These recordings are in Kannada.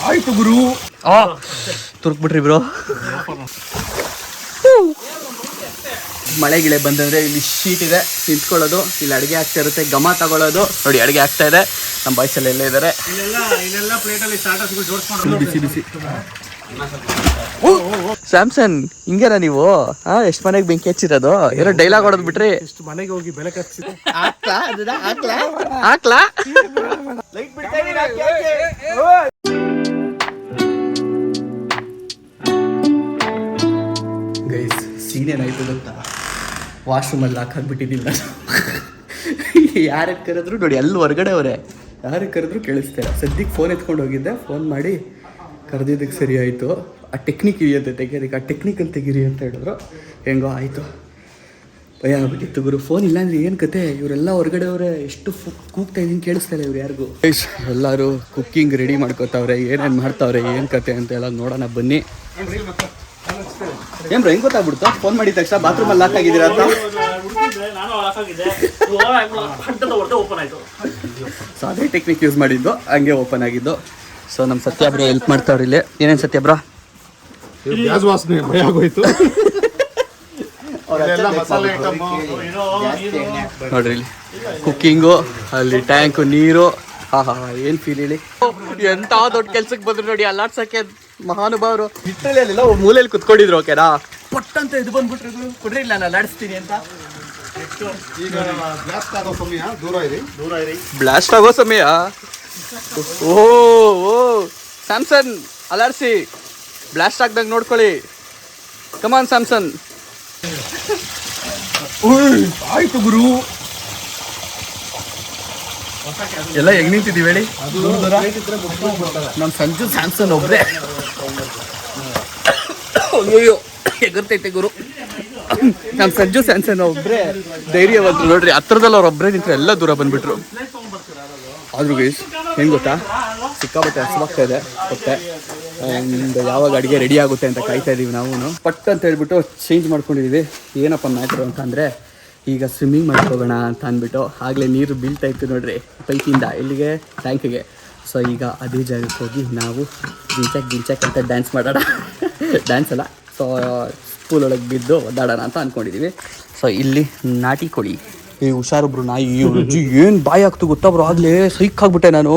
ಆಯ್ತು ಗುರು. ತುರ್ಕ್ಬಿಟ್ರಿ ಬ್ರೋ. ಮಳೆ ಗಿಳೆ ಬಂದಂದ್ರೆ ಇಲ್ಲಿ ಶೀಟ್ ಇದೆ, ನಿಂತ್ಕೊಳ್ಳೋದು, ಇಲ್ಲಿ ಅಡುಗೆ ಆಗ್ತಾ ಇರುತ್ತೆ, ಘಮ ತಗೊಳ್ಳೋದು. ನೋಡಿ ಅಡುಗೆ ಆಗ್ತಾ ಇದೆ, ನಮ್ಮ ಬಾಯ್ಸ್ ಎಲ್ಲ ಇಲ್ಲೇ ಇದ್ದಾರೆ. ಬಿಸಿ ಬಿಸಿ. ಸ್ಯಾಮ್ಸನ್ ಹಿಂಗೇನಾ ನೀವು? ಎಷ್ಟು ಮನೆಗೆ ಬೆಂಕಿ ಹಚ್ಚಿರೋದು? ಏನೋ ಡೈಲಾಗ್ ಹೊಡೆದ್ ಬಿಟ್ರಿ. ಎಷ್ಟು ಮನೆಗೆ ಹೋಗಿ ಬೆಳಕು ಹಚ್ಚಿದೆ. ಹಾಕ್ಲಾ ಗೈಸ್, ಸೀನ್ ಏನಾಯ್ತು ಗೊತ್ತಾ? ವಾಶ್ರೂಮಲ್ಲಿ ಹಾಕಾಕ್ಬಿಟ್ಟಿದ್ದಿಲ್ಲ. ಯಾರು ಕರೆದ್ರು ನೋಡಿ ಅಲ್ಲಿ ಹೊರಗಡೆ ಅವರೇ, ಯಾರು ಕರೆದ್ರು ಕೇಳಿಸ್ತಾರೆ. ಸದ್ಯಕ್ಕೆ ಫೋನ್ ಎತ್ಕೊಂಡು ಹೋಗಿದ್ದೆ, ಫೋನ್ ಮಾಡಿ ಕರೆದಿದ್ದಕ್ಕೆ ಸರಿ ಆಯಿತು. ಆ ಟೆಕ್ನಿಕ್ ಇದೆಯಂತೆ ತೆಗಿಯೋದಕ್ಕೆ, ಆ ಟೆಕ್ನಿಕಲ್ಲಿ ತೆಗೀರಿ ಅಂತ ಹೇಳಿದ್ರು. ಹೆಂಗೋ ಆಯಿತು. ಭಯ ಆಗ್ಬಿಟ್ಟಿತ್ತು ಗುರು. ಫೋನ್ ಇಲ್ಲಾಂದ್ರೆ ಏನು ಕತೆ? ಇವರೆಲ್ಲ ಹೊರಗಡೆ ಅವರೇ, ಎಷ್ಟು ಕೂಗ್ತಾ ಇದ್ದೀನಿ ಕೇಳಿಸ್ತಾ ಇಲ್ಲ ಇವ್ರು ಯಾರಿಗೂ. ಎಲ್ಲರೂ ಕುಕ್ಕಿಂಗ್ ರೆಡಿ ಮಾಡ್ಕೋತಾವ್ರೆ, ಏನೇನು ಮಾಡ್ತಾವ್ರೆ, ಏನು ಕತೆ ಅಂತ ಎಲ್ಲ ನೋಡೋಣ ಬನ್ನಿ. ಏನ್ರ ಹೆಂಗ್ ಗೊತ್ತಾಗ್ಬಿಡ್ತು? ಫೋನ್ ಮಾಡಿದ ತಕ್ಷಣ ಬಾತ್ರೂಮಲ್ಲಿ ಲಾಕ್ ಆಗಿದ್ದೀರಾ ಅಂತ. ಸೊ ಅದೇ ಟೆಕ್ನಿಕ್ ಯೂಸ್ ಮಾಡಿದ್ದು, ಹಂಗೆ ಓಪನ್ ಆಗಿದ್ದು. ಸೊ ನಮ್ಮ ಸತ್ಯಾಬ್ರ ಹೆಲ್ಪ್ ಮಾಡ್ತಾವ್ರಿ ಇಲ್ಲಿ. ಏನೇನು ಸತ್ಯಾಬ್ರ? ಗ್ಯಾಸ್ ವಾಸನೆ ಭಯ ಆಗೋಯ್ತು. ನೋಡ್ರಿ ಇಲ್ಲಿ ಕುಕ್ಕಿಂಗು, ಅಲ್ಲಿ ಟ್ಯಾಂಕು, ನೀರು. ಏನ್ ಫೀಲ್ ಹೇಳಿ. ಎಂತ ದೊಡ್ಡ ಕೆಲ್ಸಕ್ಕೆ ಬಂದ್ರು ನೋಡಿ ಅಲ್ಲಾಡ್ಸಕ್ಕೆ ಮಹಾನುಭಾವರು. ಇಟ್ಟಲ್ಲಿ ಅಲ್ಲೆಲ್ಲ ಮೂಲೆಯಲ್ಲಿ ಕುತ್ಕೊಂಡಿದ್ರು. ಓಕೆನಾ? ಪಟ್ಟಂತ ಇದು ಬಂದ್ಬಿಟ್ರಿ, ಕೊಡ್ರಿ ಇಲ್ಲ ನಾನು ಅಲ್ಲಾಡಿಸ್ತೀನಿ ಅಂತ. ಈಗ ಬ್ಲಾಸ್ಟ್ ಆಗೋ ಸಮಯ, ದೂರ ಇರಿ. ಬ್ಲಾಸ್ಟ್ ಆಗೋ ಸಮಯ. ಓ ಸ್ಯಾಮ್ಸನ್ ಅಲಾಡ್ಸಿ, ಬ್ಲಾಸ್ಟ್ ಆಗ್ದಂಗೆ ನೋಡ್ಕೊಳ್ಳಿ. ಕಮಾನ್ ಸ್ಯಾಮ್ಸನ್. ಆಯ್ತು ಗುರು. ಎಲ್ಲ ಹೆಂಗ್ ನಿಂತಿದ್ದೀವಿ ಹೇಳಿ? ನಮ್ಮ ಸಂಜು ಸ್ಯಾಮ್ಸನ್ ಒಬ್ರೆ. ಅಯ್ಯೋ ಎಗರ್ತೈತೆ ಗುರು. ನಮ್ಮ ಸಂಜು ಸ್ಯಾಮ್ಸನ್ ಒಬ್ರೆ ಧೈರ್ಯವಂತರು ನೋಡ್ರಿ. ಹತ್ರದಲ್ಲಿ ಅವ್ರು ಒಬ್ಬರೇ ನಿಂತ್ರೆ ಎಲ್ಲ ದೂರ ಬಂದ್ಬಿಟ್ರು. ಆದ್ರೂ ಗೈಸ್ ಹೆಂಗೆ ಗೊತ್ತಾ, ಸಿಕ್ಕಾಬಟ್ಟೆ ಹಸುವಾಗ್ತಾ ಇದೆ ಮತ್ತೆ. ಯಾವಾಗ ಅಡುಗೆ ರೆಡಿ ಆಗುತ್ತೆ ಅಂತ ಕಾಯ್ತಾ ಇದೀವಿ ನಾವು. ಪಟ್ ಅಂತ ಹೇಳ್ಬಿಟ್ಟು ಚೇಂಜ್ ಮಾಡ್ಕೊಂಡಿದ್ದೀವಿ. ಏನಪ್ಪ ಮ್ಯಾಟ್ರು ಅಂತ ಅಂದರೆ, ಈಗ ಸ್ವಿಮ್ಮಿಂಗ್ ಮಾಡ್ಕೋಗೋಣ ಅಂತ ಅಂದ್ಬಿಟ್ಟು ಆಗಲೇ ನೀರು ಬೀಳ್ತಾ ಇತ್ತು ನೋಡ್ರಿ ಪೈಪಿಂದ ಇಲ್ಲಿಗೆ ಟ್ಯಾಂಕಿಗೆ. ಸೊ ಈಗ ಅದೇ ಜಾಗಕ್ಕೆ ಹೋಗಿ ನಾವು ಗಿಂಚಾಕ್ ಅಂತ ಡ್ಯಾನ್ಸ್ ಮಾಡೋಣ. ಡ್ಯಾನ್ಸ್ ಅಲ್ಲ, ಸೊ ಸ್ಕೂಲೊಳಗೆ ಬಿದ್ದು ಒದ್ದಾಡೋಣ ಅಂತ ಅಂದ್ಕೊಂಡಿದ್ದೀವಿ. ಸೊ ಇಲ್ಲಿ ನಾಟಿ ಕೋಳಿ. ಈ ಹುಷಾರೊಬ್ರು ನಾಯಿ ಏನು ಬಾಯಿ ಆಗ್ತು ಗೊತ್ತಾ ಬ್ರೋ? ಆಗಲೇ ಸೈಕ್ ಆಗ್ಬಿಟ್ಟೆ ನಾನು.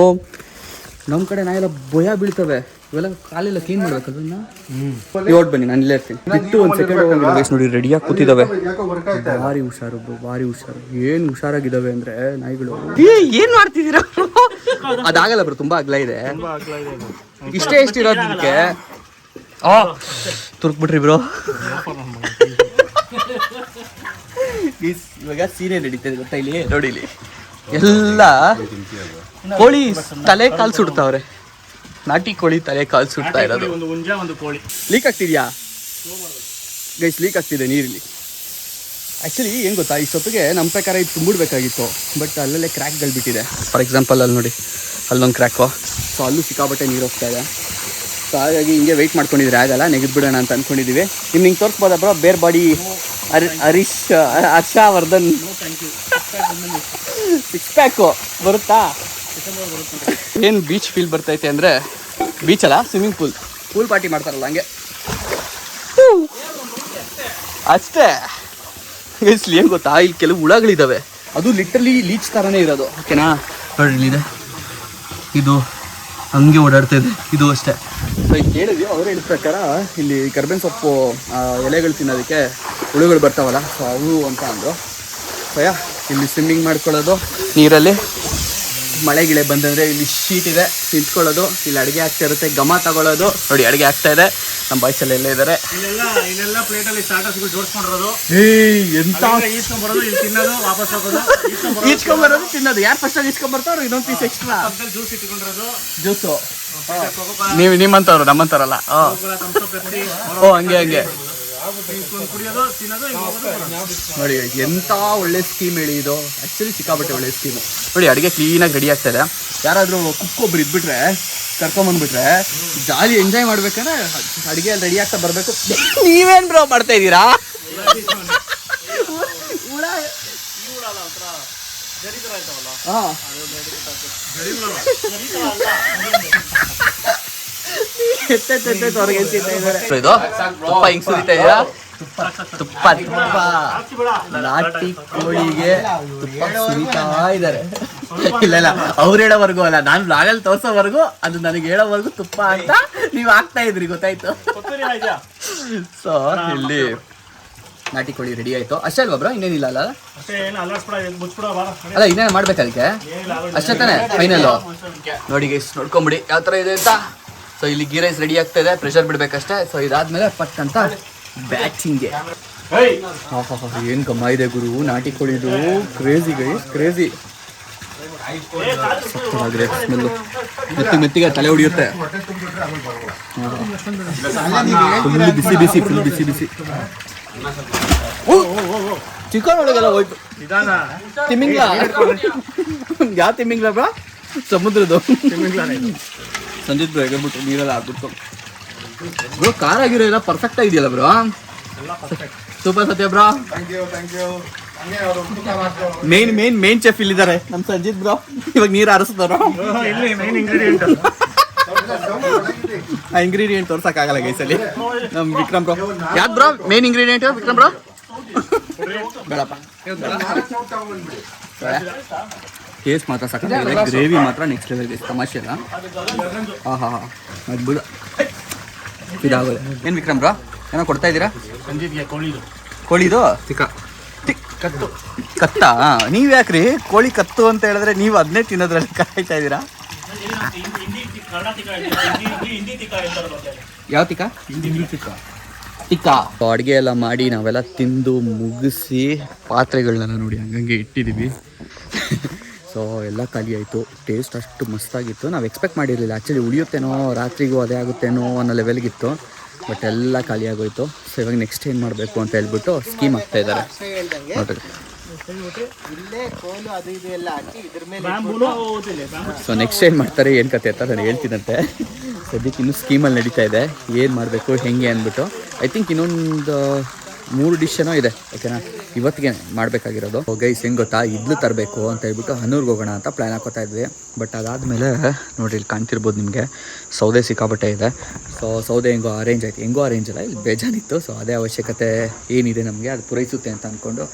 ನಮ್ಮ ಕಡೆ ನಾಯೆಲ್ಲ ಭಯ ಬೀಳ್ತವೆ, ಇವೆಲ್ಲ ಕಾಲೆಲ್ಲ ಕ್ಲೀನ್ ಮಾಡ್ಬೇಕಲ್ಲ. ಇವತ್ತು ಬನ್ನಿ, ನಾನು ಇಲ್ಲೇ ಇರ್ತೀನಿ. ಬಿಟ್ಟು ಒಂದು ಸೆಕೆಂಡ್ ಹೋಗಿ ನೋಡಿ ರೆಡಿಯಾಗಿ ಕೂತಿದ್ದಾವೆ. ಭಾರಿ ಹುಷಾರೊಬ್ರು, ಭಾರಿ ಹುಷಾರು. ಏನು ಹುಷಾರಾಗಿದ್ದಾವೆ ಅಂದರೆ ನಾಯಿಗಳು. ಏನು ಮಾಡ್ತಿದ್ದೀರಾ? ಅದಾಗಲ್ಲ ಬ್ರೋ, ತುಂಬ ಅಗಲ ಇದೆ. ಇಷ್ಟೇ ಇರೋದಕ್ಕೆ ತುರ್ಕ್ಬಿಟ್ರಿ ಬ್ರೋ. ಇವಾಗ ಸೀರೆ ನಡೀತದೆ ಗೊತ್ತಾ ಇಲ್ಲಿ? ನೋಡಿ ಇಲ್ಲಿ ಎಲ್ಲ ಕೋಳಿ ತಲೆ ಕಾಲು ಸುಡ್ತಾವ್ರೆ. ನಾಟಿ ಕೋಳಿ ತಲೆ ಕಾಲು ಸುಡ್ತಾ ಇರೋದು. ಲೀಕ್ ಆಗ್ತಿದ್ಯಾ ಗೈಸ್? ಲೀಕ್ ಆಗ್ತಿದೆ ನೀರಿಲ್ಲಿ. ಆ್ಯಕ್ಚುಲಿ ಏನು ಗೊತ್ತಾ, ಇಷ್ಟೊತ್ತಿಗೆ ನಮ್ಮ ಪ್ರಕಾರ ಇದು ತುಂಬಿಡ್ಬೇಕಾಗಿತ್ತು, ಬಟ್ ಅಲ್ಲಲ್ಲೇ ಕ್ರ್ಯಾಕ್ಗಳು ಬಿಟ್ಟಿದೆ. ಫಾರ್ ಎಕ್ಸಾಂಪಲ್ ಅಲ್ಲಿ ನೋಡಿ, ಅಲ್ಲೊಂದು ಕ್ರ್ಯಾಕು. ಸೊ ಅಲ್ಲೂ ಸಿಕ್ಕಾಬಟ್ಟೆ ನೀರು ಹೋಗ್ತಾ ಇದೆ. ಸೊ ಹಾಗಾಗಿ ಹಿಂಗೆ ವೆಯ್ಟ್ ಮಾಡ್ಕೊಂಡಿದ್ರೆ ಆಗಲ್ಲ, ನೆಗೆದು ಬಿಡೋಣ ಅಂತ ಅಂದ್ಕೊಂಡಿದ್ದೀವಿ. ಇನ್ನು ಹಿಂಗೆ ತೋರಿಸ್ಬೋದಾ ಬ್ರೋ? ಬೇರ್ ಬಾಡಿ ಹರ್ಷವರ್ಧನ್ 6 ಪ್ಯಾಕು ಬರುತ್ತಾ? ಏನು ಬೀಚ್ ಫೀಲ್ ಬರ್ತೈತೆ ಅಂದರೆ, ಬೀಚ್ ಅಲ್ಲ, ಸ್ವಿಮ್ಮಿಂಗ್ ಪೂಲ್ ಪಾರ್ಟಿ ಮಾಡ್ತಾರಲ್ಲ ಹಂಗೆ ಅಷ್ಟೇ. ಇಲ್ಲಿ ಏನು ಗೊತ್ತಾ, ಇಲ್ಲಿ ಕೆಲವು ಹುಳಗಳಿದ್ದಾವೆ, ಅದು ಲಿಟ್ರಲಿ ಲೀಚ್ ಥರನೇ ಇರೋದು. ಓಕೆನಾ? ನೋಡಿ ಇಲ್ಲಿದೆ, ಇದು ಹಂಗೆ ಓಡಾಡ್ತಾ ಇದೆ, ಇದು ಅಷ್ಟೇ. ಸೊ ಈಗ ಕೇಳಿದ್ವಿ, ಅವ್ರು ಹೇಳಿದ ಪ್ರಕಾರ ಇಲ್ಲಿ ಕರ್ಬೇವಿನ ಸೊಪ್ಪು ಎಲೆಗಳು ತಿನ್ನೋದಕ್ಕೆ ಹುಳುಗಳು ಬರ್ತಾವಲ್ಲ, ಸೊ ಅವು ಅಂತ ಅಂದರು. ಭಯ ಇಲ್ಲಿ ಸ್ವಿಮ್ಮಿಂಗ್ ಮಾಡ್ಕೊಳ್ಳೋದು ನೀರಲ್ಲಿ. ಮಳೆ ಗಿಳೆ ಬಂದಂದರೆ ಇಲ್ಲಿ ಶೀಟ್ ಇದೆ, ನಿಂತ್ಕೊಳ್ಳೋದು, ಇಲ್ಲಿ ಅಡುಗೆ ಆಗ್ತಾ ಇರುತ್ತೆ, ಘಮ ತಗೊಳ್ಳೋದು. ನೋಡಿ ಅಡುಗೆ ಆಗ್ತಾ ಇದೆ, ನಮ್ಮ ಬಾಯ್ಸ್ ಎಲ್ಲ ಇಲ್ಲೇ ಇದ್ದಾರೆ. ಇಲ್ಲೆಲ್ಲ ಪ್ಲೇಟಲ್ಲಿ ಸ್ಟಾರ್ಟರ್ಸ್ಗಳು ಜೋಡಿಸ್ಕೊಂಡಿರೋದು. ಎಂತ ಈಸ್ಕೊಂಡ್ಬರೋದು, ಇಲ್ಲಿ ತಿನ್ನೋದು, ವಾಪಸ್ ಹೋಗೋದು, ಈಸ್ಕೊಂಬರೋದು, ತಿನ್ನೋದು. ಯಾರು ಫಸ್ಟ್ ಆಗಿ ಈಸ್ಕೊಂಬರ್ತಾರೋ ಇನ್ನೊಂದು ಪೀಸ್ ಎಕ್ಸ್ಟ್ರಾ ಜ್ಯೂಸ್ ಇಟ್ಕೊಂಡಿರೋದು. ಜ್ಯೂಸು ನೀವು ನಿಮ್ಮಂತವ್ರು, ನಮ್ಮಂತಾರಲ್ಲ. ಓ ಹಂಗೆ ಹಂಗೆ ನೋಡಿ. ಎಂಥ ಒಳ್ಳೆ ಸ್ಕೀಮ್ ಹೇಳಿ ಇದು. ಆ್ಯಕ್ಚುಲಿ ಸಿಕ್ಕಾಬಟ್ಟೆ ಒಳ್ಳೆ ಸ್ಕೀಮು. ನೋಡಿ ಅಡುಗೆ ಕ್ಲೀನಾಗಿ ರೆಡಿ ಆಗ್ತಾಯಿದೆ. ಯಾರಾದರೂ ಕುಕ್ಕೊಬ್ರು ಇದ್ಬಿಟ್ರೆ, ಕರ್ಕೊಂಬಂದ್ಬಿಟ್ರೆ ಜಾಲಿ ಎಂಜಾಯ್ ಮಾಡ್ಬೇಕಂದ್ರೆ ಅಡುಗೆ ಅಲ್ಲಿ ರೆಡಿ ಆಗ್ತಾ ಬರಬೇಕು. ನೀವೇನು ಬ್ರೋ ಮಾಡ್ತಾ ಇದ್ದೀರಾ? ಇದು ತುಪ್ಪ ಹಿಂಗ್ ಸುರಿತಾ ಇದೆಯಾ? ತುಪ್ಪ ನಾಟಿ ಕೋಳಿಗೆ ತುಪ್ಪ ಸುರಿತಾ ಇದಾರೆ. ಇಲ್ಲ ಅವ್ರು ಹೇಳೋವರೆಗೂ ಅಲ್ಲ, ನಾನು ಬ್ಲಾಗಲ್ಲಿ ತೋರ್ಸೋವರೆಗೂ ಅದು ನನಗೆ ಹೇಳೋವರೆಗೂ ತುಪ್ಪ ಅಂತ ನೀವು ಹಾಕ್ತಾ ಇದ್ರಿ, ಗೊತ್ತಾಯ್ತು. ಸೊ ಇಲ್ಲಿ ನಾಟಿ ಕೋಳಿ ರೆಡಿ ಆಯ್ತು ಅಷ್ಟೇ ಅಲ್ವಾ ಬ್ರೋ? ಇನ್ನೇನಿಲ್ಲ ಅಲ್ಲ? ಅಲ್ಲ ಇನ್ನೇನು ಮಾಡ್ಬೇಕು ಅದಕ್ಕೆ? ಅಷ್ಟೇ ತಾನೆ ಫೈನಲ್. ನೋಡಿ ಗೈಸ್, ನೋಡ್ಕೊಂಬಿಡಿ ಯಾವ ಥರ ಇದೆ ಅಂತ. ಸೊ ಇಲ್ಲಿ ಗೀ ರೈಸ್ ರೆಡಿ ಆಗ್ತಾ ಇದೆ, ಪ್ರೆಷರ್ ಬಿಡ್ಬೇಕಷ್ಟೇ. ಸೊ ಇದಾದ್ಮೇಲೆ ಪಟ್ ಅಂತ ಬ್ಯಾಟಿಂಗ್ಗೆ. ಏನ್ ಕಮ್ಮ ಇದೆ ಗುರು ನಾಟಿ ಕೋಳಿದು. Crazy guys, crazy. ಸ್ಮೆಲ್ಲು ಮೆತ್ತಿಗೆ ತಲೆ ಹೊಡಿಯುತ್ತೆ. ಫುಲ್ ಬಿಸಿ ಬಿಸಿ, ಫುಲ್ ಬಿಸಿ ಬಿಸಿ. ಚಿಕನ್ ಒಳಗೆಲ್ಲ ಹೋಯ್ತು. ತಿಮ್ಮಿಂಗ್ಲ? ಯಾವ ತಿಮ್ಮಿಂಗ್ಲ ಬ್ರಾ? ಸಮುದ್ರದ್ದು ಸಂಜಿತ್ ಬ್ರೋ ಹೇಗ್ಬಿಟ್ಟು ನೀರೆಲ್ಲ ಹಾಕ್ಬಿಟ್ಟು. ಬ್ರೋ ಖಾರ ಆಗಿರೋ ಎಲ್ಲ ಪರ್ಫೆಕ್ಟ್ ಆಗಿದೆಯಲ್ಲ ಬ್ರೋ? ಸೂಪರ್ ಸತ್ಯ ಬ್ರೋ. ಮೇನ್ ಚೆಫ್ ಇಲ್ಲಿದ್ದಾರೆ ನಮ್ ಸಂಜಿತ್ ಬ್ರೋ. ಇವಾಗ ನೀರು ಹಾರಿಸ್ತಾರೋ? ಆ ಇಂಗ್ರೀಡಿಯೆಂಟ್ ತೋರ್ಸಕ್ಕಾಗಲ್ಲ ಗೈಸಲ್ಲಿ. ನಮ್ ವಿಕ್ರಮ್ ಬ್ರೋ. ಯಾವ್ದು bro main ingredient Vikram bro? ಬೇಡಪ್ಪ. ಟೇಸ್ಟ್ ಮಾತ್ರ ಸಾಕಾಗಿದೆ, ಗ್ರೇವಿ ಮಾತ್ರ ನೆಕ್ಸ್ಟ್ ಲೆವೆಲ್ ಇದೆ. ತಮಾಷೆ ಅಲ್ಲ? ಹಾ ಅದು ಬಿಡು, ಇದಾಗೋದು. ಏನು ವಿಕ್ರಮ್ ಬ್ರೋ ಏನೋ ಕೊಡ್ತಾ ಇದ್ದೀರಾ? ಕೋಳಿದು ಕತ್ತಾ? ನೀವು ಯಾಕ್ರಿ ಕೋಳಿ ಕತ್ತು ಅಂತ ಹೇಳಿದ್ರೆ ನೀವು ಅದನ್ನೇ ತಿನ್ನೋದ್ರಲ್ಲಿ ಕಾಯ್ತಾ ಇದ್ದೀರಾ? ಯಾವ ತಿಕ್ಕ? ಅಡುಗೆ ಎಲ್ಲ ಮಾಡಿ ನಾವೆಲ್ಲ ತಿಂದು ಮುಗಿಸಿ ಪಾತ್ರೆಗಳನ್ನೆಲ್ಲ ನೋಡಿ ಹಂಗಂಗೆ ಇಟ್ಟಿದ್ದೀವಿ. ಸೊ ಎಲ್ಲ ಖಾಲಿ ಆಯಿತು. ಟೇಸ್ಟ್ ಅಷ್ಟು ಮಸ್ತಾಗಿತ್ತು. ನಾವು ಎಕ್ಸ್ಪೆಕ್ಟ್ ಮಾಡಿರಲಿಲ್ಲ ಆ್ಯಕ್ಚುಲಿ ಉಳಿಯುತ್ತೇನೋ, ರಾತ್ರಿಗೂ ಅದೇ ಆಗುತ್ತೇನೋ ಅನ್ನೋ ಲೆವೆಲ್ಗಿತ್ತು. ಬಟ್ ಎಲ್ಲ ಖಾಲಿ ಆಗೋಯ್ತು. ಸೊ ಇವಾಗ ನೆಕ್ಸ್ಟ್ ಏನು ಮಾಡಬೇಕು ಅಂತ ಹೇಳ್ಬಿಟ್ಟು ಸ್ಕೀಮ್ ಆಗ್ತಾ ಇದ್ದಾರೆ ನೋಡ್ರಿ. ಸೊ ನೆಕ್ಸ್ಟ್ ಏನು ಮಾಡ್ತಾರೆ ಏನು ಕತೆ ಅಂತ ನಾನು ಹೇಳ್ತೀನಂತೆ. ಸದ್ಯಕ್ಕೆ ಇನ್ನೂ ಸ್ಕೀಮಲ್ಲಿ ನಡೀತಾ ಇದೆ, ಏನು ಮಾಡಬೇಕು ಹೆಂಗೆ ಅಂದ್ಬಿಟ್ಟು. ಐ ಥಿಂಕ್ ಇನ್ನೊಂದು 3 ಡಿಶ್ ಏನೋ ಇದೆ ಓಕೆನಾ, ಇವತ್ತಿಗೆ ಮಾಡಬೇಕಾಗಿರೋದು. ಗೈಸ್ ಹೆಂಗೆ ಗೊತ್ತಾ, ಇಡ್ಲಿ ತರಬೇಕು ಅಂತ ಹೇಳ್ಬಿಟ್ಟು ಹನ್ನೂರ್ಗೆ ಹೋಗೋಣ ಅಂತ ಪ್ಲ್ಯಾನ್ ಹಾಕೋತಾ ಇದ್ವಿ. ಬಟ್ ಅದಾದಮೇಲೆ ನೋಡಿರಿ ಇಲ್ಲಿ ಕಾಣ್ತಿರ್ಬೋದು ನಿಮಗೆ, ಸೌದೆ ಸಿಕ್ಕಾಬಟ್ಟೆ ಇದೆ. ಸೊ ಸೌದೆ ಹೆಂಗೋ ಅರೇಂಜ್ ಆಯ್ತು, ಹೆಂಗೋ ಅರೇಂಜ್ ಅಲ್ಲ, ಇಲ್ಲಿ ಬೇಜಾನಿತ್ತು. ಸೊ ಅದೇ ಅವಶ್ಯಕತೆ ಏನಿದೆ ನಮಗೆ ಅದು ಪೂರೈಸುತ್ತೆ ಅಂತ ಅಂದ್ಕೊಂಡು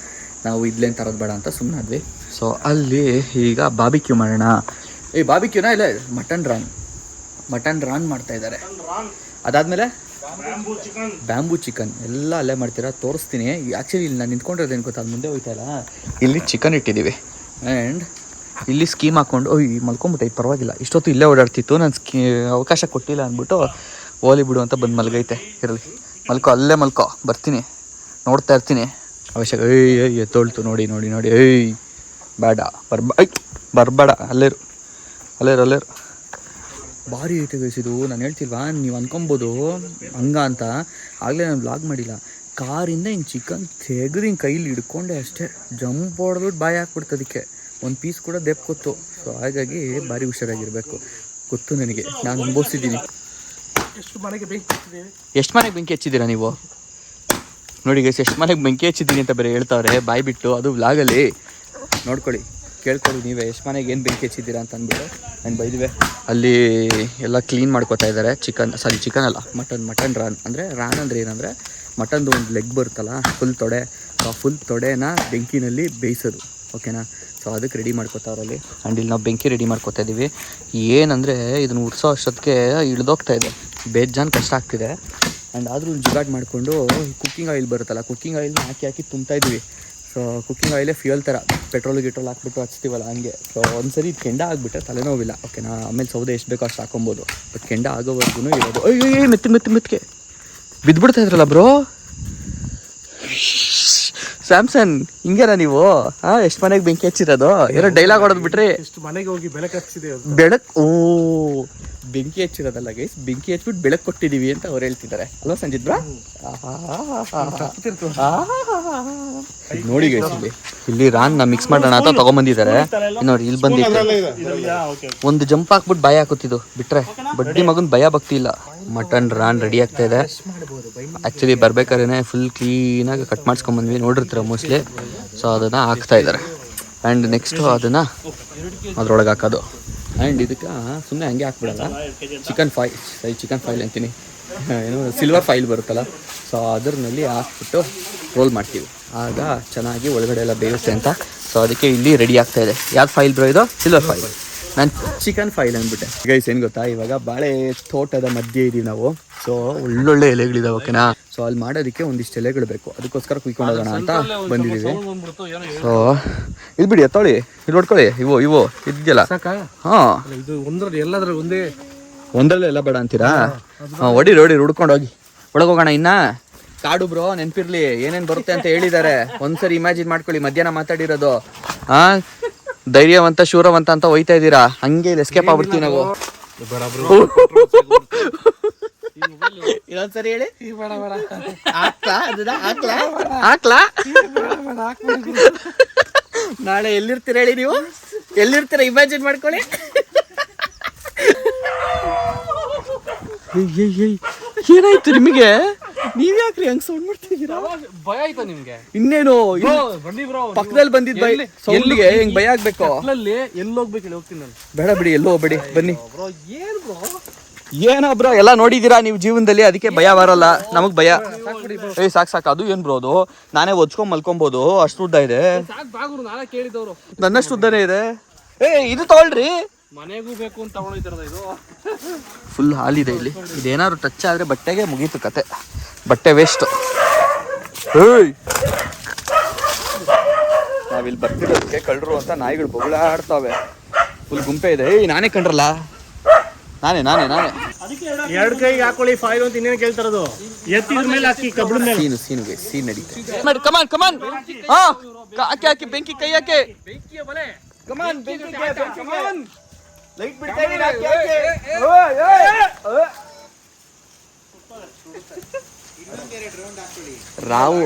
ನಾವು ಇಡ್ಲೇನು ತರೋದು ಬೇಡ ಅಂತ ಸುಮ್ಮನಾದ್ವಿ. ಸೊ ಅಲ್ಲಿ ಈಗ ಬಾಬಿಕ್ಯೂ ಮಾಡೋಣ. ಬಾಬಿಕ್ಯೂನಾ ಇಲ್ಲ ಮಟನ್ ರಾನ್ ಮಾಡ್ತಾ ಇದ್ದಾರೆ. ಅದಾದಮೇಲೆ ಬ್ಯಾಂಬೂ ಚಿಕನ್ ಎಲ್ಲ ಅಲ್ಲೇ ಮಾಡ್ತೀರಾ, ತೋರಿಸ್ತೀನಿ. ಆ್ಯಕ್ಚುಲಿ ಇಲ್ಲಿ ನಾನು ನಿಂತ್ಕೊಂಡಿರೋದೇನು ಗೊತ್ತಾ, ಅದು ಮುಂದೆ ಹೋಯ್ತಲ್ಲ, ಇಲ್ಲಿ ಚಿಕನ್ ಇಟ್ಟಿದ್ದೀವಿ ಆ್ಯಂಡ್ ಇಲ್ಲಿ ಸ್ಕೀಮ್ ಹಾಕ್ಕೊಂಡು ಮಲ್ಕೊಂಬಿಟ್ಟೈತೆ. ಪರವಾಗಿಲ್ಲ, ಇಷ್ಟೊತ್ತು ಇಲ್ಲೇ ಓಡಾಡ್ತಿತ್ತು, ನಾನು ಅವಕಾಶ ಕೊಟ್ಟಿಲ್ಲ ಅಂದ್ಬಿಟ್ಟು ಓಲಿ ಬಿಡು ಅಂತ ಬಂದು ಮಲಗೈತೆ. ಇರಲಿ ಅಲ್ಲೇ ಮಲ್ಕೋ, ಬರ್ತೀನಿ, ನೋಡ್ತಾ ಇರ್ತೀನಿ. ಅವಶ್ಯಕ ಎತ್ತೋಳ್ತು ನೋಡಿ ಬೇಡ ಬರಬೇಡ, ಅಲ್ಲೇರು ಭಾರಿ ಐತೆ ಗೈಸಿದು. ನಾನು ಹೇಳ್ತಿಲ್ವಾ, ನೀವು ಅನ್ಕೊಬೋದು ಹಂಗ ಅಂತ. ಆಗಲೇ ನಾನು ವ್ಲಾಗ್ ಮಾಡಿಲ್ಲ, ಕಾರಿಂದ ಹಿಂಗೆ ಚಿಕನ್ ತೆಗೆದು ಹಿಂಗೆ ಕೈಲಿ ಹಿಡ್ಕೊಂಡೆ ಅಷ್ಟೇ, ಜಂಪ್ ಹೊಡೆದ್ಬಿಟ್ಟು ಬಾಯಿ ಹಾಕ್ಬಿಡ್ತದಕ್ಕೆ, ಒಂದು ಪೀಸ್ ಕೂಡ ದೆಪ್ಕೊತ್ತು. ಸೊ ಹಾಗಾಗಿ ಭಾರಿ ಹುಷಾರಾಗಿರಬೇಕು. ಗೊತ್ತು ನನಗೆ, ನಾನು ಅನುಭವಿಸಿದ್ದೀನಿ. ಎಷ್ಟು ಮನೆಗೆ ಬೆಂಕಿ ಹಚ್ಚಿದ್ದೀರಾ ನೀವು? ನೋಡಿ ಗೈಸ್, ಎಷ್ಟು ಮನೆಗೆ ಬೆಂಕಿ ಹಚ್ಚಿದ್ದೀನಿ ಅಂತ ಬೇರೆ ಹೇಳ್ತಾವ್ರೆ ಬಾಯಿ ಬಿಟ್ಟು. ಅದು ವ್ಲಾಗಲ್ಲಿ ನೋಡ್ಕೊಳ್ಳಿ, ಕೇಳ್ಕೊಳ್ಳಿ ನೀವೇ, ಎಷ್ಟು ಮನೆಗೆ ಏನು ಬೆಂಕಿ ಹಚ್ಚಿದ್ದೀರಾ ಅಂತ ಅಂದ್ಬಿಟ್ಟು. ಆ್ಯಂಡ್ ಬೈದಿವೆ ಅಲ್ಲಿ ಎಲ್ಲ ಕ್ಲೀನ್ ಮಾಡ್ಕೋತಾ ಇದ್ದಾರೆ. ಚಿಕನ್ ಅಲ್ಲ, ಮಟನ್ ರಾನ್ ಅಂದರೆ ಏನಂದರೆ ಮಟನ್ದು ಒಂದು ಲೆಗ್ ಬರುತ್ತಲ್ಲ, ಫುಲ್ ತೊಡೆ. ಸೊ ಆ ಫುಲ್ ತೊಡೆನ ಬೆಂಕಿನಲ್ಲಿ ಬೇಯಿಸೋದು ಓಕೆನಾ. ಸೊ ಅದಕ್ಕೆ ರೆಡಿ ಮಾಡ್ಕೋತಾವ್ರಲ್ಲಿ. ಆ್ಯಂಡ್ ಇಲ್ಲಿ ನಾವು ಬೆಂಕಿ ರೆಡಿ ಮಾಡ್ಕೋತಾ ಇದ್ದೀವಿ. ಏನಂದರೆ ಇದನ್ನು ಉರ್ಸೋ ಅಷ್ಟೊತ್ತಿಗೆ ಇಳಿದೋಗ್ತಾ ಇದೆ, ಬೇಜಾನ್ ಕಷ್ಟ ಆಗ್ತಿದೆ. ಆ್ಯಂಡ್ ಆದರೂ ಜುಗಾಡ್ ಮಾಡಿಕೊಂಡು ಕುಕ್ಕಿಂಗ್ ಆಯಿಲ್ ಬರುತ್ತಲ್ಲ, ಕುಕ್ಕಿಂಗ್ ಆಯಿಲ್ನ ಹಾಕಿ ತುಂಬ್ತಾ ಇದ್ವಿ. ಸೊ ಕುಕ್ಕಿಂಗ್ ಆಯಿಲೇ ಫ್ಯೂಯಲ್ ಥರ, ಪೆಟ್ರೋಲ್ ಹಾಕ್ಬಿಟ್ಟು ಹಚ್ತೀವಲ್ಲ ಹಂಗೆ. ಸೊ ಒಂದ್ಸರಿ ಕೆಂಡ ಆಗಿಬಿಟ್ರೆ ತಲೆನೋವಿಲ್ಲ ಓಕೆನಾ. ಆಮೇಲೆ ಸೌದೆ ಎಷ್ಟು ಬೇಕೋ ಅಷ್ಟು ಹಾಕೊಬೋದು. ಬಟ್ ಕೆಂಡ ಆಗೋವರೆಗೂ ಇರೋದು. ಅಯ್ಯೋ ಮೆತ್ತಿಗೆ ಬಿದ್ದುಬಿಡ್ತಾ ಇದ್ರಲ್ಲ ಬ್ರೋ. ಸ್ಯಾಮ್ಸನ್ ಹಿಂಗೇನಾ ನೀವು? ಎಷ್ಟು ಮನೆಗೆ ಬೆಂಕಿ ಹಚ್ಚಿರೋದು? ಏನೋ ಡೈಲಾಗ್ ಹೊಡೆದು ಬಿಟ್ರಿ. ಮನೆಗೆ ಹೋಗಿ ಬೆಳಕು ಹಚ್ಚಿದೆ. ಬೆಂಕಿ ಹಚ್ಚಿರೋದಲ್ಲ ಗೈಸ್, ಬೆಂಕಿ ಹಚ್ಬಿಟ್ಟು ಬೆಳಕು ಕೊಟ್ಟಿದ್ದೀವಿ ಅಂತ ಅವ್ರು ಹೇಳ್ತಿದ್ದಾರೆ ಅಲ್ವಾ ಸಂಜಿತ್ ಬ್ರಾ? ನೋಡಿ ಗೈಸ್, ಇಲ್ಲಿ ರಾನ್ ಮಿಕ್ಸ್ ಮಾಡೋಣ ಅಂತ ತಗೊಂಬಂದಿದ್ದಾರೆ ನೋಡಿ. ಇಲ್ಲಿ ಬಂದಿತ್ತು ಒಂದು ಜಂಪ್ ಹಾಕ್ಬಿಟ್ಟು ಭಯ ಹಾಕುತ್ತಿದ್ದು ಬಿಟ್ರೆ, ಬಡ್ಡಿ ಮಗನ್ ಭಯ ಭಕ್ತಿ ಇಲ್ಲ. ಮಟನ್ ರಾನ್ ರೆಡಿ ಆಗ್ತಾ ಇದೆ. ಆ್ಯಕ್ಚುಲಿ ಬರ್ಬೇಕಾದ್ರೆ ಫುಲ್ ಕ್ಲೀನಾಗಿ ಕಟ್ ಮಾಡಿಸ್ಕೊಂಬಂದ್ವಿ, ನೋಡಿರ್ತೀರ ಮೋಸ್ಟ್ಲಿ. ಸೊ ಅದನ್ನು ಹಾಕ್ತಾ ಇದ್ದಾರೆ. ಆ್ಯಂಡ್ ನೆಕ್ಸ್ಟು ಅದನ್ನು ಅದ್ರೊಳಗೆ ಹಾಕೋದು. ಆ್ಯಂಡ್ ಇದಕ್ಕೆ ಸುಮ್ಮನೆ ಹಂಗೆ ಹಾಕ್ಬಿಡಲ್ಲ, ಚಿಕನ್ ಫೈಲ್ ಅಂತೀನಿ, ಏನು ಸಿಲ್ವರ್ ಫೈಲ್ ಬರುತ್ತಲ್ಲ, ಸೊ ಅದರಲ್ಲಿ ಹಾಕ್ಬಿಟ್ಟು ರೋಲ್ ಮಾಡ್ತೀವಿ, ಆಗ ಚೆನ್ನಾಗಿ ಒಳಗಡೆ ಎಲ್ಲ ಬೇಯುತ್ತೆ ಅಂತ. ಸೊ ಅದಕ್ಕೆ ಇಲ್ಲಿ ರೆಡಿ ಆಗ್ತಾ ಇದೆ. ಯಾವ್ದು ಫೈಲ್ ಬ್ರೋ ಇದು? Silver file. ನಾನು ಚಿಕನ್ ಫೈಲ್ ಅಂದ್ಬಿಟ್ಟೆ. ಗೈಸ್ ಏನು ಗೊತ್ತಾ, ಇವಾಗ ಬಾಳೆ ತೋಟದ ಮಧ್ಯೆ ಇದೀವಿ ನಾವು. ಸೊ ಒಳ್ಳೊಳ್ಳೆ ಎಲೆಗಳಿದಾವೆ, ಓಕೆನಾ. ಸೊ ಅಲ್ಲಿ ಮಾಡೋದಕ್ಕೆ ಒಂದಿಷ್ಟು ಎಲೆಗಳು ಬೇಕು, ಅದಕ್ಕೋಸ್ಕರ ಕುಯ್ಕೊಂಡು ಹೋಗೋಣ ಅಂತ ಬಂದಿದ್ದೀವಿ. ಸೊ ಇದು ಬಿಡಿ, ಎತ್ತೊಳಿ, ಇದು ಹೊಡ್ಕೊಳ್ಳಿ, ಇವು ಇದೆಯಲ್ಲ. ಹಾಂ, ಇದು ಎಲ್ಲಾದ್ರೂ ಒಂದರಲ್ಲೇ ಎಲ್ಲ ಬೇಡ ಅಂತೀರಾ? ಹಾಂ, ಹೊಡಿ ಹುಡ್ಕೊಂಡು ಹೋಗಿ ಒಳಗೆ ಹೋಗೋಣ. ಇನ್ನ ಕಾಡು ಬ್ರೋ, ನೆನಪಿರ್ಲಿ ಏನೇನು ಬರುತ್ತೆ ಅಂತ ಹೇಳಿದ್ದಾರೆ. ಒಂದ್ಸರಿ ಇಮ್ಯಾಜಿನ್ ಮಾಡ್ಕೊಳ್ಳಿ, ಮಧ್ಯಾಹ್ನ ಮಾತಾಡಿರೋದು. ಹಾಂ, ಧೈರ್ಯವಂತ ಶೂರವಂತ ಅಂತ ಹೋಯ್ತಾ ಇದ್ದೀರಾ, ಹಂಗೆ ಇಲ್ಲಿ ಎಸ್ಕೇಪ್ ಆಗ್ಬಿಡ್ತೀವಿ ನಾವು. ಇನ್ನೊಂದ್ಸರಿ ಹೇಳಿ. ಹಾಕ್ಲಾ ನಾಳೆ ಎಲ್ಲಿರ್ತೀರ ಹೇಳಿ, ನೀವು ಎಲ್ಲಿರ್ತೀರ ಇಮ್ಯಾಜಿನ್ ಮಾಡ್ಕೊಳ್ಳಿ. ಏನಾಯ್ತು ನಿಮಗೆ? ನೀವ್ ಯಾಕ್ರಿ ಹಂಗ್ ಸೌಂಡ್ ಮಾಡ್ತಿದ್ದೀರಾ? ಭಯ ಆಯ್ತಾ ನಿಮ್ಗೆ? ಇನ್ನೇನು ಪಕ್ಕದಲ್ಲಿ ಬಂದಿದ್ ಭಯ ಸೌಂಡ್ಗೆ ಹೆಂಗ್ ಭಯ ಆಗ್ಬೇಕು? ಎಲ್ಲಿ ಹೋಗ್ಬೇಕು? ಹೋಗ್ತೀನಿ ನಾನು. ಬೇಡ ಬಿಡಿ, ಎಲ್ಲೋ ಹೋಗ್ಬೇಡಿ, ಬನ್ನಿ. ಏನೋ ಬ್ರೋ, ಎಲ್ಲ ನೋಡಿದೀರಾ ನೀವು ಜೀವನದಲ್ಲಿ, ಅದಕ್ಕೆ ಭಯ ಬರಲ್ಲ. ನಮಗ್ ಭಯ. ಸಾಕು. ಅದು ಏನ್ ಬ್ರೋ, ಅದು ನಾನೇ ಒಚ್ಕೊಂಡ್ ಮಲ್ಕೊಬಹುದು, ಅಷ್ಟು ಉದ್ದ ಇದೆ. ನನ್ನಷ್ಟು ಉದ್ದನೇ ಇದೆ. ಇದು ತಗೊಳ್ರಿ, ಮನೆಗೂ ಬೇಕು ಅಂತ ತಗೊಂಡಿದ್ದೀರದ. ಇದು ಫುಲ್ ಹಾಲಿದೆ ಇಲ್ಲಿ. ಇದೇನಾದ್ರು ಟಚ್ ಆದ್ರೆ ಬಟ್ಟೆಗೆ ಮುಗೀತು ಕತೆ, ಬಟ್ಟೆ ವೇಸ್ಟ್. ನಾವಿಲ್ಲಿ ಬರ್ತಿರೋದಕ್ಕೆ ಕಳ್ಳರು ಅಂತ ನಾಯಿಗಳು ಬೊಗಳಾಡ್ತಾವೆ, ಫುಲ್ ಗುಂಪೆ ಇದೆ. ನಾನೇ ಕಂಡ್ರಲ್ಲ, ನಾನೇ ಎರಡು ಕೈಗೆ ಹಾಕೊಳ್ಳಿ ಫೈಲ್ ಅಂತ ಇನ್ನೇನು ಕೇಳ್ತಾರದು. ಎತ್ತಿದ ಮೇಲೆ ಹಾಕಿ ಕಬ್ಬಳ ಮೇಲೆ ಸೀನ್ ನಡೀತೆ. ಕಮಾನ್ ಹಾಕಿ ಬೆಂಕಿ, ಕೈ ಹಾಕಿ, ಕಮಾನ್ ಬೆಂಕಿ, ಲೈಟ್ ಬಿಡ್ತಾ ಇದೀನಿ, ರಾವು.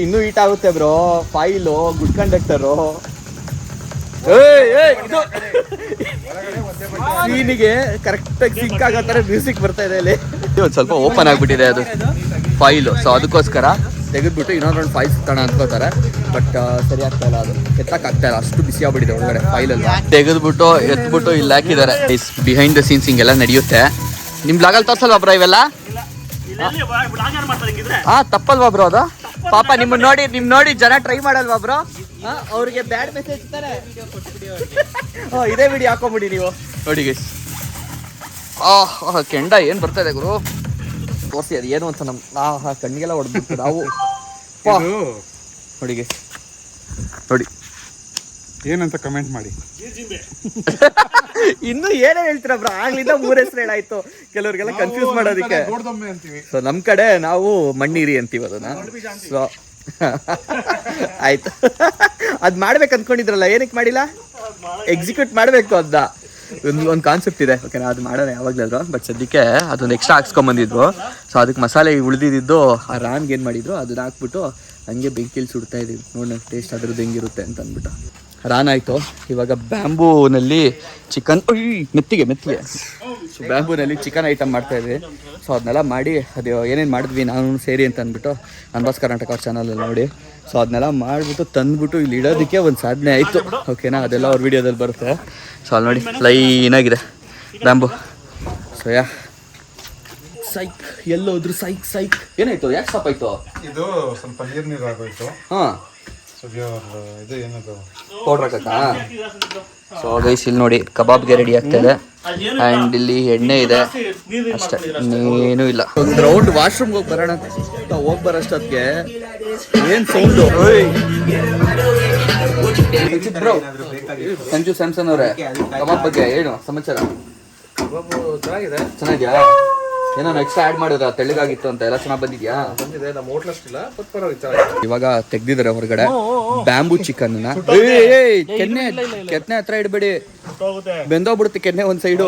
ಇನ್ನೂ ಹೀಟ್ ಆಗುತ್ತೆ ಬ್ರೋ, ಫೈಲು, ಗುಡ್ ಕಂಡಕ್ಟರು. ಸೀನಿಗೆ ಕರೆಕ್ಟಾಗಿ ಸಿಂಕ್ ಆಗೋ ಥರ ಮ್ಯೂಸಿಕ್ ಬರ್ತಾ ಇದೆ ಇಲ್ಲಿ. ಒಂದು ಸ್ವಲ್ಪ ಓಪನ್ ಆಗಿಬಿಟ್ಟಿದೆ ಅದು ಫೈಲು, ಸೊ ಅದಕ್ಕೋಸ್ಕರ ತೆಗೆದ್ಬಿಟ್ಟು ಇನ್ನೊಂದು ಫೈಲ್ ಸುತ್ತೋಣ ಅನ್ಕೋತಾರೆ. ಬಟ್ ಸರಿ ಆಗ್ತಾ ಇಲ್ಲ, ಅದು ಎತ್ತಕ್ಕಾಗ್ತಾ ಇಲ್ಲ, ಅಷ್ಟು ಬಿಸಿ ಆಗ್ಬಿಟ್ಟಿದೆ ಒಳಗಡೆ ಫೈಲಲ್ಲಿ. ತೆಗೆದ್ಬಿಟ್ಟು ಎತ್ಬಿಟ್ಟು ಇಲ್ಲಿ ಹಾಕಿದ್ದಾರೆ. ಬಿಹೈಂಡ್ ದ ಸೀನ್ಸ್ ಹಿಂಗೆಲ್ಲ ನಡೆಯುತ್ತೆ. ನಿಮ್ಮ ಬ್ಲಾಗಲ್ಲಿ ತೋರ್ಸಲ್ವಾ ಬ್ರೋ ಇವೆಲ್ಲ? ತಪ್ಪಲ್ವಾ ಬ್ರೋ ಅದು? ಪಾಪ ನಿಮ್ ನೋಡಿ ಜನ ಟ್ರೈ ಮಾಡಲ್ವಾ ಬ್ರೋ? ಅವ್ರಿಗೆ ಬ್ಯಾಡ್ ಮೆಸೇಜ್ ಇರ್ತಾರೆ. ಇದೇ ವಿಡಿಯೋ ಹಾಕೊಂಬಿಡಿ ನೀವು ನೋಡಿ ಗೈಸ್. ಕೆಂಡ ಏನ್ ಬರ್ತಾ ಇದೆ ಗುರು, ತೋರಿಸಿ ಅದು ಏನು ಅಂತ. ನಮ್ಮ ಕಣ್ಣಿಗೆಲ್ಲ ಹೊಡೆದ್ಬಿಟ್ಟು ನಾವು ನೋಡಿ ಗೈಸ್, ನೋಡಿ ಏನಂತ ಕಮೆಂಟ್ ಮಾಡಿ. ಇನ್ನು ಏನೇ ಹೇಳ್ತೀರಾ ಬ್ರೋ, ಆಗ್ಲಿಂದ 3 ಹೆಸರು ಹೇಳಾಯ್ತು, ಕೆಲವ್ರಿಗೆಲ್ಲ ಕನ್ಫ್ಯೂಸ್ ಮಾಡೋದಕ್ಕೆ. ಸೊ ನಮ್ ಕಡೆ ನಾವು ಮಣ್ಣೀರಿ ಅಂತೀವಿ ಅದನ್ನ. ಸೊ ಆಯ್ತು, ಅದ್ ಮಾಡ್ಬೇಕು ಅನ್ಕೊಂಡಿದ್ರಲ್ಲ, ಏನಕ್ಕೆ ಮಾಡಿಲ್ಲ? ಎಕ್ಸಿಕ್ಯೂಟ್ ಮಾಡ್ಬೇಕು ಅದ. ಒಂದು ಕಾನ್ಸೆಪ್ಟ್ ಇದೆ, ಓಕೆನಾ, ಅದು ಮಾಡೋಣ ಯಾವಾಗ್ಲೂ. ಬಟ್ ಸದ್ಯಕ್ಕೆ ಅದೊಂದು ಎಕ್ಸ್ಟ್ರಾ ಹಾಕ್ಸ್ಕೊಂಬಂದಿದ್ರು. ಸೊ ಅದಕ್ಕೆ ಮಸಾಲೆ ಉಳಿದಿದ್ದು ಆ ರಾನ್ಗೆ ಏನು ಮಾಡಿದ್ರು, ಅದನ್ನ ಹಾಕ್ಬಿಟ್ಟು ಹಂಗೆ ಬೆಂಕಿಲಿ ಸುಡ್ತಾ ಇದೀವಿ. ನೋಡೋಣ ಟೇಸ್ಟ್ ಅದ್ರದ್ದು ಹೆಂಗಿರುತ್ತೆ ಅಂತ ಅಂದ್ಬಿಟ್ಟು. ರಾನ್ ಆಯಿತು. ಇವಾಗ ಬ್ಯಾಂಬೂನಲ್ಲಿ ಚಿಕನ್, ಮೆತ್ತಿಗೆ ಸೊ ಬ್ಯಾಂಬೂನಲ್ಲಿ ಚಿಕನ್ ಐಟಮ್ ಮಾಡ್ತಾ ಇದ್ವಿ. ಸೊ ಅದನ್ನೆಲ್ಲ ಮಾಡಿ ಅದು ಏನೇನು ಮಾಡಿದ್ವಿ ನಾನು ಸೇರಿ ಅಂತ ಅಂದ್ಬಿಟ್ಟು ಅನ್ಬಾಸ್ ಕರ್ನಾಟಕ ಅವ್ರ ಚಾನಲಲ್ಲಿ ನೋಡಿ. ಸೊ ಅದನ್ನೆಲ್ಲ ಮಾಡಿಬಿಟ್ಟು ತಂದುಬಿಟ್ಟು ಇಲ್ಲಿ ಇಡೋದಕ್ಕೆ ಒಂದು ಸಾಧನೆ ಆಯಿತು, ಓಕೆನಾ. ಅದೆಲ್ಲ ಅವ್ರ ವೀಡಿಯೋದಲ್ಲಿ ಬರುತ್ತೆ. ಸೊ ಅಲ್ಲಿ ನೋಡಿ ಲೈನಾಗಿದೆ ಬ್ಯಾಂಬೂ. ಸೊ ಸೈಕ್ ಎಲ್ಲೋದ್ರು ಸೈಕ್ ಏನಾಯ್ತು? ಯಾಕೆ ಸ್ಟಾಪ್ ಆಯಿತು? ಇದು ಸ್ವಲ್ಪ ನೀರು ಆಗೋಯ್ತು. ಹಾಂ, ಇದು ಏನದು ಪೌಡ್ರ್ ಹಾಕತ್ತಾ? ಸೊ ಗೈಸ್ ಇಲ್ಲಿ ನೋಡಿ ಕಬಾಬ್ಗೆ ರೆಡಿ ಆಗ್ತಾ ಇದೆ. ಆ್ಯಂಡ್ ಇಲ್ಲಿ ಎಣ್ಣೆ ಇದೆ ಅಷ್ಟೇ, ಇನ್ನೇನೂ ಇಲ್ಲ. ಒಂದು ರೌಂಡ್ ವಾಶ್ರೂಮ್ಗೆ ಹೋಗಿ ಬರೋಣ ಅಂತ ಹೋಗಿ ಬರೋಷ್ಟೊತ್ತಿಗೆ ಏನು ಸೌಂಡು. ಸಂಜು ಸ್ಯಾಮ್ಸನ್ ಅವರೇ, ಕಬಾಬ್ ಬಗ್ಗೆ ಏನು ಸಮಾಚಾರ? ಚೆನ್ನಾಗಿದ್ಯಾ? ಏನೋ ಎಕ್ಸ್ಟ್ರಾ ಆ್ಯಡ್ ಮಾಡಿದ್ರ, ತೆಳ್ಳಗಾಗಿತ್ತು ಅಂತ, ಎಲ್ಲ ಚೆನ್ನಾಗಿ ಬಂದಿದ್ಯಾ? ಇವಾಗ ತೆಗ್ದಿದ್ದಾರೆ ಹೊರಗಡೆ ಬ್ಯಾಂಬೂ ಚಿಕನ್. ಕೆನ್ನೆ ಹತ್ರ ಇಡಬೇಡಿ, ಬೆಂದೋಗ್ಬಿಡುತ್ತೆ ಕೆನ್ನೆ ಒಂದ್ ಸೈಡು.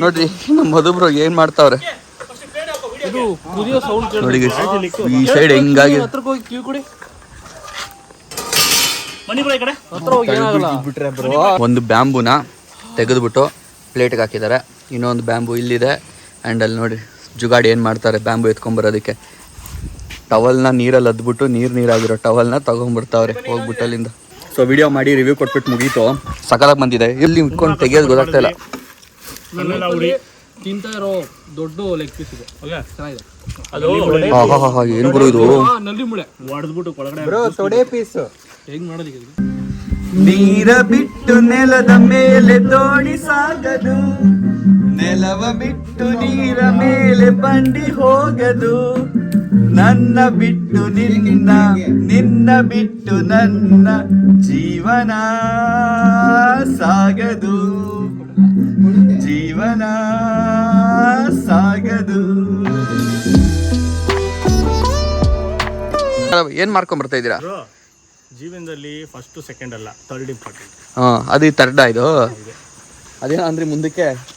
ನೋಡ್ರಿ ನಮ್ಮ ಮಧುಬ್ರು ಏನ್ ಮಾಡ್ತಾವ್ರೆ ನೋಡಿ, ಈ ಸೈಡ್ ಹೆಂಗಾಗಿ ಒಂದು ಬ್ಯಾಂಬೂನ ತೆಗೆದ್ಬಿಟ್ಟು ಪ್ಲೇಟ್ಗೆ ಹಾಕಿದ್ದಾರೆ. ಇನ್ನೊಂದು ಬ್ಯಾಂಬೂ ಇಲ್ಲಿದೆ. ಆ್ಯಂಡ್ ಅಲ್ಲಿ ನೋಡಿ ಜುಗಾಡಿ ಏನು ಮಾಡ್ತಾರೆ, ಬ್ಯಾಂಬು ಎತ್ಕೊಂಬರೋದಕ್ಕೆ ಟವಲ್ನ ನೀರಲ್ಲಿ ಅದ್ಬಿಟ್ಟು ನೀರಾಗಿರೋ ಟವಲ್ನ ತೊಗೊಂಡ್ಬಿಡ್ತಾವ್ರೆ ಹೋಗ್ಬಿಟ್ಟು ಅಲ್ಲಿಂದ. ಸೊ ಸೊ ವಿಡಿಯೋ ಮಾಡಿ ರಿವ್ಯೂ ಕೊಟ್ಬಿಟ್ಟು ಮುಗೀತು. ಸಕಾಲಾಗಿ ಬಂದಿದೆ. ಇಲ್ಲಿ ಇಟ್ಕೊಂಡು ತೆಗಿಯೋದು ಗೊತ್ತಾಗ್ತಾ ಇಲ್ಲ. ನನ್ನೆಲ್ಲ ಹುಡಿ ತಿಂತಾ ಇರೋ ದೊಡ್ಡ ಲೆಗ್ ಪೀಸ್ ಇದೆ. ಚೆನ್ನಾಗಿದೆ. ಅದು ಏನು ಗುರು ಇದು? ನಲ್ಲಿ ಮುಳೆ ಹೊಡೆದ್ಬಿಟ್ಟು ಒಳಗಡೆ ಹೆಂಗ್ ಮಾಡೋದು ಈಗ? ನೀರ ಬಿಟ್ಟು ನೆಲದ ಮೇಲೆ ದೋಣಿ ಸಾಗದು, ನೆಲವ ಬಿಟ್ಟು ನೀರ ಮೇಲೆ ಬಂಡಿ ಹೋಗದು, ನನ್ನ ಬಿಟ್ಟು ನಿನ್ನ, ನಿನ್ನ ಬಿಟ್ಟು ನನ್ನ ಜೀವನ ಸಾಗದು, ಜೀವನ ಸಾಗದು. ಏನ್ ಮಾಡ್ಕೊಂಡ್ ಬರ್ತಾ ಇದ್ದೀರಾ? ಜೀವನದಲ್ಲಿ ಫಸ್ಟ್ ಸೆಕೆಂಡ್ ಅಲ್ಲ, ಥರ್ಡ್ ಇಂಪಾರ್ಟೆಂಟ್. ಅದು ಥರ್ಡ್ ಇದು. ಅದೇನೋ ಅಂದ್ರೆ ಮುಂದಕ್ಕೆ